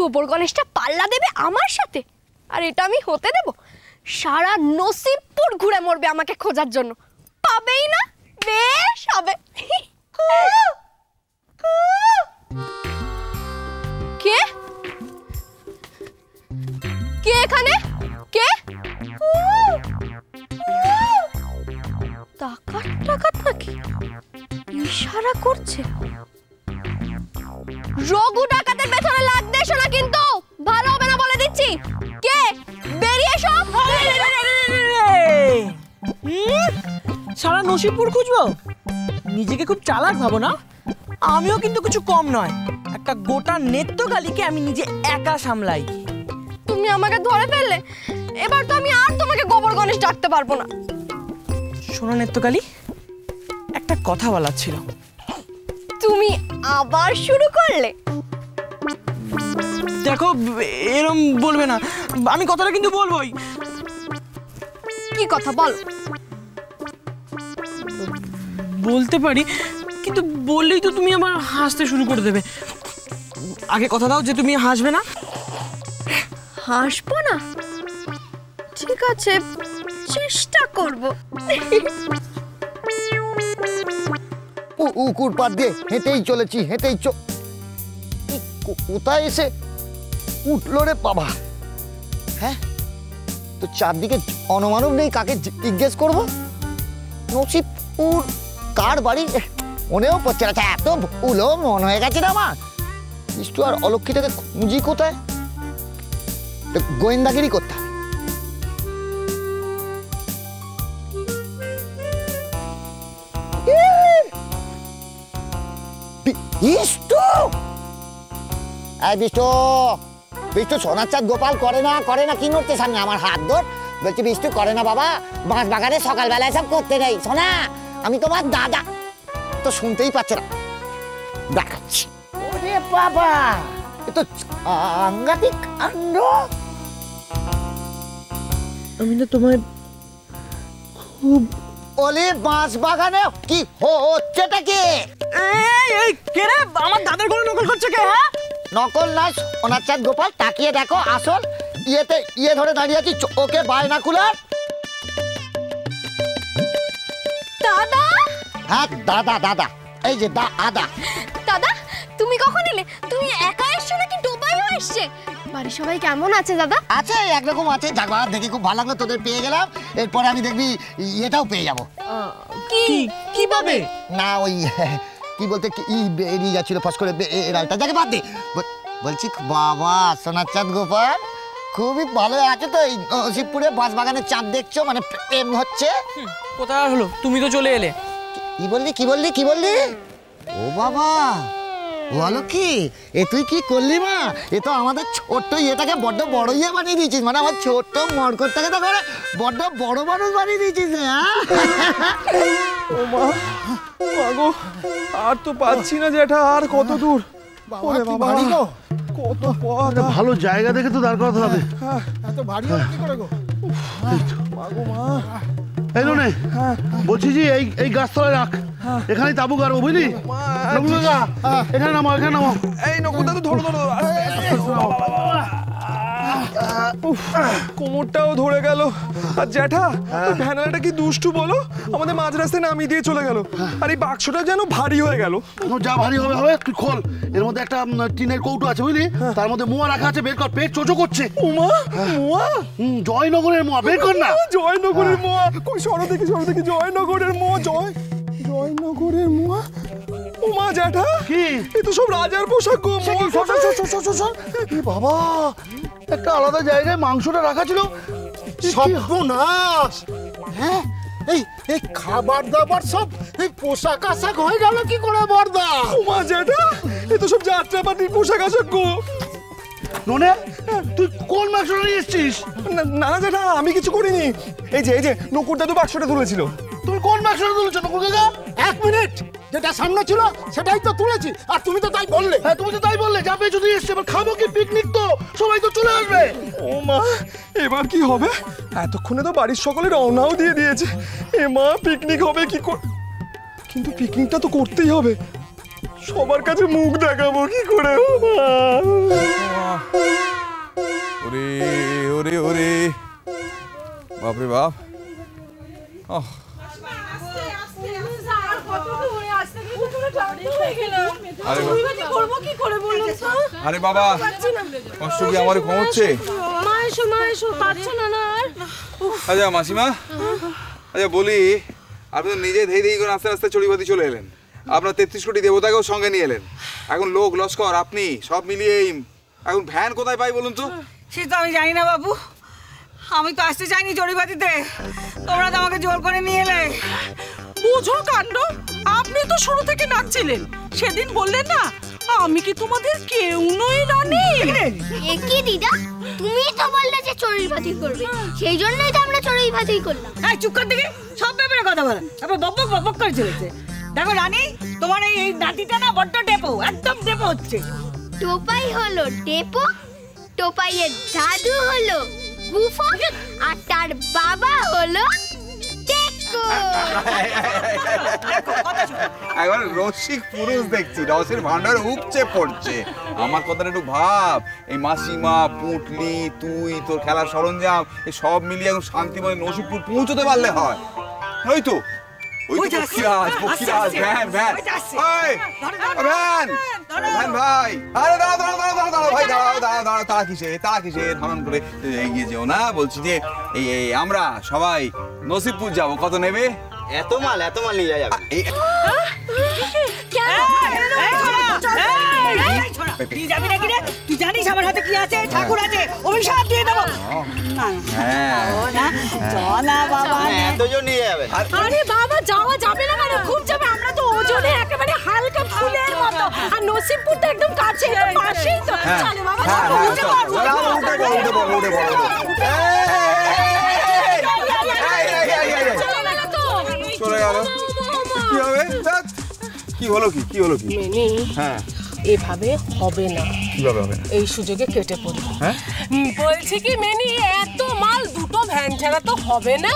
গোবর গণেশটা পাল্লা দেবে আমার সাথে, আর এটা আমি হতে দেব? সারা নসিবপুর ঘুরে মরবে আমাকে খোঁজার জন্য, পাবেই না। বেশ হবে। কে কে এখানে? কে? ডাকাত ডাকাত নাকি? ইশারা করছে। রঘু ডাকাতের পেছনে লাগবে এসো না, কিন্তু ভালো হবে না বলে দিচ্ছি। কে? বেরিয়ে এসো। সারা নসিবপুর খুঁজবো? নিজেকে খুব চালাক ভাবো না? আমিও কিন্তু কিছু কম নয়, একটা গোটা নেত্রকালীকে আমি নিজে একা সামলাই। তুমি আমাকে ধরে ফেললে, এবার তো আমি আর তোমাকে গোবর গণেশ ডাকতে পারবো না। শোনো নেত্রকালী, একটা কথা বলার ছিল। তুমি আবার শুরু করলে? দেখো, এরম বলবে না, আমি কথাটা কিন্তু বলবোই। কি কথা বলো? বলতে পারি, কিন্তু বললেই তো তুমি আমার হাসতে শুরু করে দেবে। আগে কথা দাও যে তুমি হাসবে না। হাসবো না? ঠিক আছে, চেষ্টা করব। উকুর পাত দিয়ে হেঁটেই চলেছি, কোথায় এসে উঠলো রে বাবা। হ্যাঁ, তো চারদিকে অনমানব নেই, কাকে জিজ্ঞেস করবো? নসিবপুর কার বাড়ি মনেও পড়ছে না। এত ভুলো মন হয়ে গেছে না আমার। বিষ্টু আর অলক্ষীটাকে খুঁজি কোথায়? গোয়েন্দাগিরি করতে হবে। বিষ্টু, বিষ্টু বিষ্টু, সোনার চাঁদ গোপাল করে না কি নড়তে সামনে আমার হাত ধর। বলছি বিষ্টু করে না বাবা, বাঁশ বাগানে সকালবেলায় সব করতে নেই। সোনা, আমি তোমার দাদা। তো শুনতেই পাচ্ছে না, দেখাচ্ছি। ওরে বাবা, এ তো সাংঘাতিক কাণ্ড। আমি না তোমায় খুব... ওলে বাঁশ বাগানে কি হচ্ছেটা কি? এই কে রে? আমার দাদার গলা নকল করছে কে? হ্যাঁ, নকল না, সোনার চাঁদ গোপাল। তাকিয়ে দেখো, আসল ইয়ে ধরে দাঁড়িয়ে আছি, ওকে বায়না কুলার। দাদা? হ্যাঁ দাদা, এই যে দাদা। দাদা, তুমি কখন এলে? তুমি একা এসছো নাকি ডোবাইও এসছে? বাড়ির সবাই কেমন আছে দাদা? আছে, একরকম আছে। যাকবা, দেখি খুব ভালো লাগলো, তোদের পেয়ে গেলাম। এরপরে আমি দেখবি এটাও পেয়ে যাবো। কিভাবে? না ওই কি বলতে কি বেরিয়ে যাচ্ছিল ফস করে এরালটা। যাকে বাদ দে, বলছি বাবা সোনার চাঁদ গোপাল খুবই ভালো আছে তো। এই নসিবপুরে বাঁশ বাগানের চাঁদ দেখছো, মানে প্রেম হচ্ছে। কোথায় হলো? তুমি তো চলে এলে। কি বললি? ও বাবা, বলো কি? এ তুই কি করলি মা? এ তো আমাদের ছোট্ট ইয়েটাকে বড্ড বড় ইয়ে বানিয়ে দিয়েছিস। মানে আমার ছোট্ট মরকটটাকে তো করে বড্ড বড় মানুষ বানিয়ে দিয়েছিস। ও মা, গো, আর তো পাচ্ছি না জ্যাঠা। আর কত দূর? ওরে বাবা, কত পথ। ভালো জায়গা দেখে তো দাঁড় করাতে হবে। এত ভারী কি করে গো? মাগো মা। এই নে, বলছি যে এই গাছতলায় রাখ, এখানেই তাবু গাড়বো, বুঝলি? এখানে নামো। এই নকুলদা তো ধরো। কোমরটাও ধরে গেল। আর জ্যাঠা, ভ্যানালাটা কি দুষ্টু বলো, আমাদের মাঝ রাস্তায় নামিয়ে দিয়ে চলে গেল। আর এই বাক্সটা যেন ভারী হয়ে গেল। যা ভারী হবে, তুই খোল। এর মধ্যে একটা টিনের কৌটো আছে, বুঝলি? তার মধ্যে মোয়া রাখা আছে, বের কর। পেট চোচো করছে। মোয়া? জয়নগরের মোয়া, বের কর না। জয়নগরের মোয়া? কই সরো দেখি। জয়নগরের মোয়া, জয়নগরের মোয়া। ও মা জ্যাঠা, কি এ তো সব রাজার পোশাক গো। বাবা, একটা আলাদা জায়গায় মাংসটা রাখা ছিল। সর্বনাশ! হ্যাঁ, এই খাবার দাবার সব এই পোশাক আশাক হয়ে গেল কি করে বর্দা? ও মা জ্যাঠা, এ তো সব যাত্রাপাতির পোশাক আশাক গো। ননে, তুই কোন মাংসটা নিয়ে এসছিস? না জ্যাঠা, আমি কিছু করিনি। এই যে নকুরদা তো বাক্সটা তুলেছিল। তুমি কোন বাক্সটা তুলেছো নকুর কাকা? 1 মিনিট, যেটা সামনে ছিল সেটাই তো তুলেছি, আর তুমি তো তাই বললে। হ্যাঁ, তুমি তো তাই বললে। যা পেয়েছো দিয়ে এসছে, এবার খাবো কি? পিকনিক তো, সবাই তো চলে আসবে। ও মা, এবার কি হবে? এতক্ষণে তো বাড়ির সকলে রওনাও দিয়ে দিয়েছে। এ মা, পিকনিক হবে কি করে? কিন্তু পিকনিকটা তো করতেই হবে। সবার কাছে মুখ দেখাবো কি করে? ওরে ওরে ওরে, বাপরে বাপ। আরে বাবা, কষ্ট কি আমার কম হচ্ছে? আচ্ছা মাসিমা, আচ্ছা বলি, আপনি তো নিজে ধেই ধেই করে আস্তে আস্তে চড়িবাতি চলে এলেন, আপনার 33 কোটি দেবতাকেও সঙ্গে নিয়ে এলেন, এখন লোক লস্কর আপনি সব মিলিয়ে এখন ভ্যান কোথায় পাই বলুন তো? সে তো আমি জানি না বাবু, আমি তো আসতে চাইনি চড়িবাতিতে, তোমরা তো আমাকে জোর করে নিয়ে এলে। বুঝো কাণ্ড, আপনি তো শুরু থেকে নাচছিলেন, সেদিন বললেন না আমি কি তোমাদের কেউ নই রানী? একই দিদা, তুমি তো বললে যে চড়ুইভাতি করবে, সেই জন্যই তো আমরা চড়ুইভাতি করলাম। এই চুপ কর দিকে, সব ব্যাপারে কথা বলে, তারপর বকবক বকবক করে চলেছে। দেখো রানী, তোমার এই নাতিটা না বড্ড ডেপো, একদম ডেপো হচ্ছে। টোপাই হলো ডেপো, টোপাইয়ের দাদু হলো গুফো, আর তার বাবা হলো টেকো। একবার রসিক পুরুষ দেখছি, রসের ভান্ডার উপচে পড়ছে। আমার কথাটা একটু ভাব, এই মাসিমা, পুঁটলি, তুই, তোর খেলার সরঞ্জাম, এই সব মিলিয়ে এখন শান্তিময় নসিবপুর পৌঁছতে পারলে হয়। ওই তো ওই তো পক্ষীরাজ, পক্ষীরাজ, ভ্যান ভ্যান, ওই ভ্যান ভ্যান ভাই, আরে দাঁড়াও দাঁড়াও দাঁড়াও দাঁড়াও ভাই, দাঁড়াও দাঁড়াও দাঁড়াও, তারা কিসের হারান করে এগিয়ে যেও না। বলছি যে এই আমরা সবাই নসিবপুর যাবো, কত নেবে? এত মাল নিয়ে যাবে। তুই যাবি নাকি রে? তুই জানিস আমার হাতে কি আছে? ঠাকুর আছে, অভিশাপ দিয়ে দেবো। চলা বাবা, এতজন নিয়ে যাবে। আরে বাবা, যাওয়া যাবে না মানে খুব যাবে, আমরা তো ওজনে একেবারে হালকা ফুলের মতো, আর নসিবপুর তো একদম কাছে, একদম পাশেই তো। চলো বাবা, চলে গেল। কি হবে? কি হলো কি? কি হলো কি? হ্যাঁ, এভাবে হবে না। কিভাবে হবে না? এই সুযোগে কেটে পড়ি। হ্যাঁ, বলছি কি মেনি, এত মাল দুটো ভ্যান ছাড়া তো হবে না।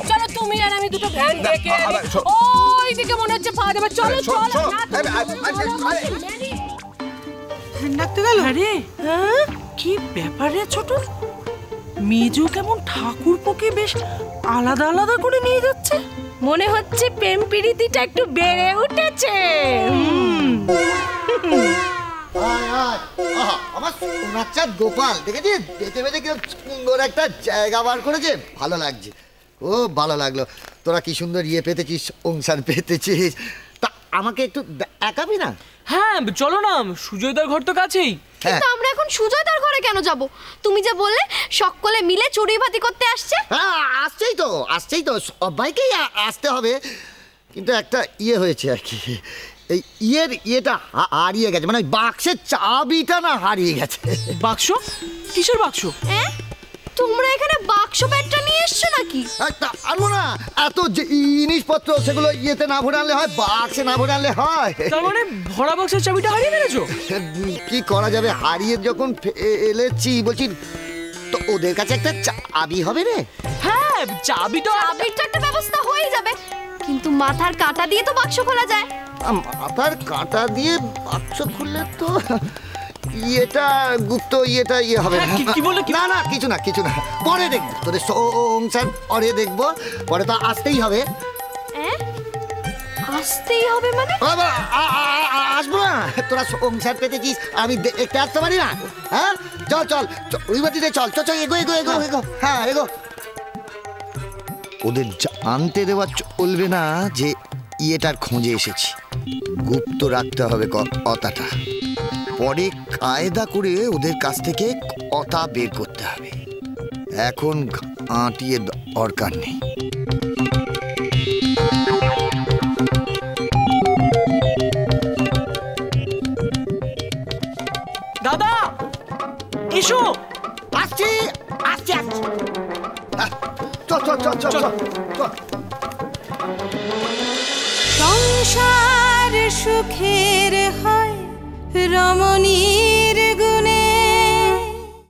চলো তুমি আর আমি দুটো ভ্যান ডেকে ওই দিকে মনে হচ্ছে পাওয়া যাবে। চলো চলো। ডাকতে গেল। আরে কি ব্যাপারে ছোট, মেজো কেমন ঠাকুরপোকে বেশ আলাদা আলাদা করে নিয়ে যাচ্ছে, মনে হচ্ছে প্রেম প্রীতিটা একটু বেড়ে উঠেছে। আমার সোনাচ্চাঁদ গোপাল দেখেছিস, বেঁচে বেঁচে কি সুন্দর একটা জায়গা বার করেছে, ভালো লাগছে, খুব ভালো লাগলো। তোরা কি সুন্দর পেতেছিস, সংসার পেতেছিস, তা আমাকে একটু একাবি না? হ্যাঁ চলো না, সুজয়দার ঘর তো কাছেই। কিন্তু আমরা এখন সুজয়দার ঘরে কেন যাব? তুমি যে বললে সকলে মিলে চড়ুইভাতি করতে আসছে। হ্যাঁ আসছেই তো সবাইকেই আসতে হবে, কিন্তু একটা হয়েছে আর কি, এই ইয়েটা হারিয়ে গেছে, মানে বাক্সের চাবিটা না হারিয়ে গেছে। বাক্স? কিসের বাক্স? হ্যাঁ, তোমরা এখানে বাক্স ব্যাগটা নিয়ে এসছো নাকি? আনবো না, এত যে জিনিসপত্র সেগুলো না ভরালে হয়, বাক্সে না ভরালে হয়। তার মানে ভরা বাক্সের চাবিটা হারিয়ে ফেলেছো? কি করা যাবে, হারিয়ে যখন ফেলেছি, বলছি তো ওদের কাছে একটা চাবি হবে রে। হ্যাঁ, চাবির তো একটা ব্যবস্থা হয়ে যাবে, কিন্তু মাথার কাঁটা দিয়ে তো বাক্স খোলা যায়। মাথার কাঁটা দিয়ে বাক্স খুললে তো গুপ্ত হবে না। কি বললে? না কিছু না, পরে দেখবো, তোদের সংসার পরে দেখবো, পরে তো আসতেই হবে। আসতেই হবে মানে? আসবো না, তোরা সংসার পেতেছিস, আমি দেখতে আসতে পারি না? হ্যাঁ চল ওই বাড়িতে চল, এগো। হ্যাঁ এগো। ওদের জানতে দেওয়া চলবে না যে ইয়েটার খোঁজে এসেছি, গুপ্ত রাখতে হবে কথাটা, পরে কায়দা করে ওদের কাছ থেকে কথা বের করতে হবে, এখন আঁটিয়ে দরকার নেই। দাদা এসো। আসছি। চল। সংসার সুখের হয় রমণী